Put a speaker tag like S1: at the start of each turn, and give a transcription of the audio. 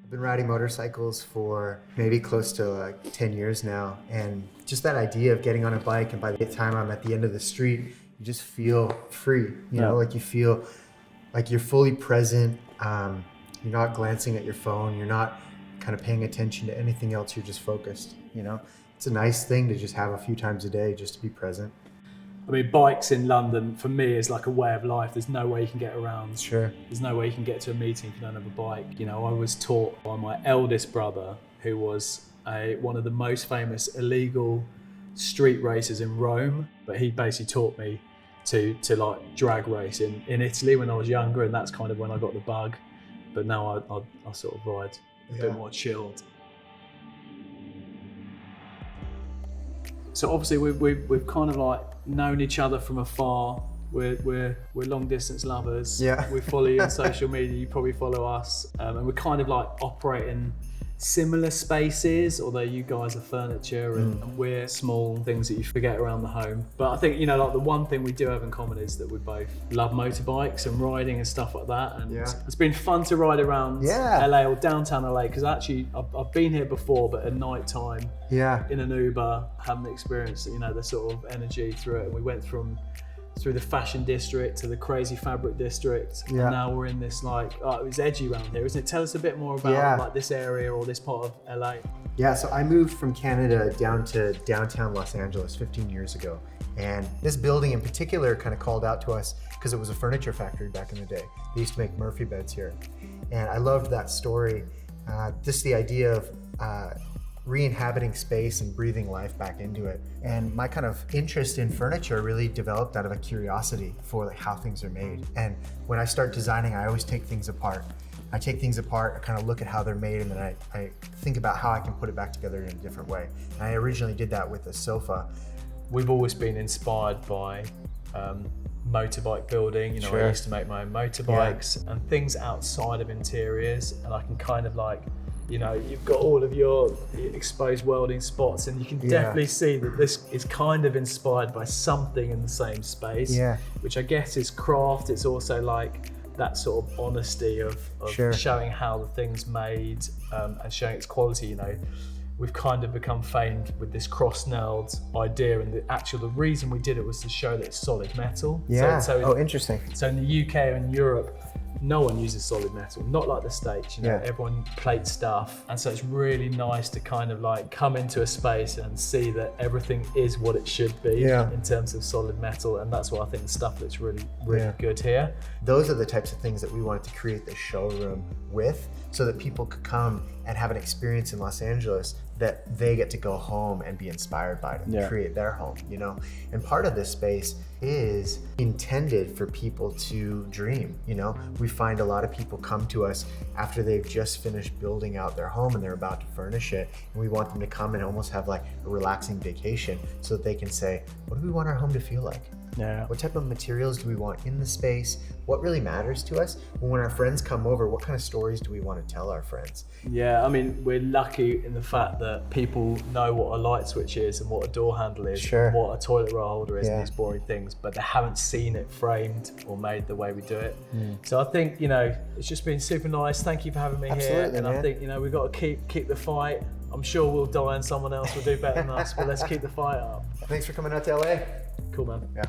S1: I've been riding motorcycles for maybe close to like 10 years now. And just that idea of getting on a bike, and by the time I'm at the end of the street, you just feel free, you know, like you feel like you're fully present. You're not glancing at your phone. You're not kind of paying attention to anything else. You're just focused, you know. It's a nice thing to just have a few times a day just to be present.
S2: I mean, bikes in London, for me, is like a way of life. There's no way you can get around.
S1: Sure.
S2: There's no way you can get to a meeting if you don't have a bike. You know, I was taught by my eldest brother, who was one of the most famous illegal street racers in Rome, but he basically taught me to like drag race in Italy when I was younger, and that's kind of when I got the bug. But now I sort of ride a bit more chilled. So obviously we've kind of like known each other from afar. We're long distance lovers.
S1: Yeah.
S2: We follow you on social media. You probably follow us, and we're kind of like operating similar spaces, although you guys are furniture and we're small things that you forget around the home. But I think, you know, like the one thing we do have in common is that we both love motorbikes and riding and stuff like that. And it's been fun to ride around LA or downtown LA, because actually I've been here before, but at night time in an Uber, haven't experienced, you know, the sort of energy through it. And we went through the fashion district to the crazy fabric district, and now we're in this like, it was edgy around here, isn't it? Tell us a bit more about like this area or this part of LA.
S1: Yeah, so I moved from Canada down to downtown Los Angeles 15 years ago. And this building in particular kind of called out to us because it was a furniture factory back in the day. They used to make Murphy beds here. And I loved that story. Just the idea of re-inhabiting space and breathing life back into it. And my kind of interest in furniture really developed out of a curiosity for like how things are made. And when I start designing, I always take things apart. I kind of look at how they're made, and then I think about how I can put it back together in a different way. And I originally did that with a sofa.
S2: We've always been inspired by motorbike building. You know, I used to make my own motorbikes and things outside of interiors, and I can kind of like, you know, you've got all of your exposed welding spots, and you can definitely see that this is kind of inspired by something in the same space, which I guess is craft. It's also like that sort of honesty of showing how the thing's made and showing its quality. You know, we've kind of become famed with this cross-nailed idea, and the reason we did it was to show that it's solid metal. So
S1: interesting.
S2: So in the UK and Europe, no one uses solid metal, not like the States, you know, everyone plates stuff. And so it's really nice to kind of like come into a space and see that everything is what it should be in terms of solid metal. And that's what I think the stuff that's really good here.
S1: Those are the types of things that we wanted to create the showroom with, so that people could come and have an experience in Los Angeles that they get to go home and be inspired by it and create their home, you know? And part of this space is intended for people to dream, you know? We find a lot of people come to us after they've just finished building out their home and they're about to furnish it, and we want them to come and almost have like a relaxing vacation, so that they can say, what do we want our home to feel like? What type of materials do we want in the space? What really matters to us? When our friends come over, what kind of stories do we want to tell our friends?
S2: Yeah, I mean, we're lucky in the fact that people know what a light switch is and what a door handle is, and what a toilet roll holder is, and these boring things, but they haven't seen it framed or made the way we do it. So I think, you know, it's just been super nice. Thank you for having me here. And I think, you know, we've got to keep the fight. I'm sure we'll die and someone else will do better than us, but let's keep the fight up.
S1: Thanks for coming out to LA.
S2: Cool, man.
S1: Yeah.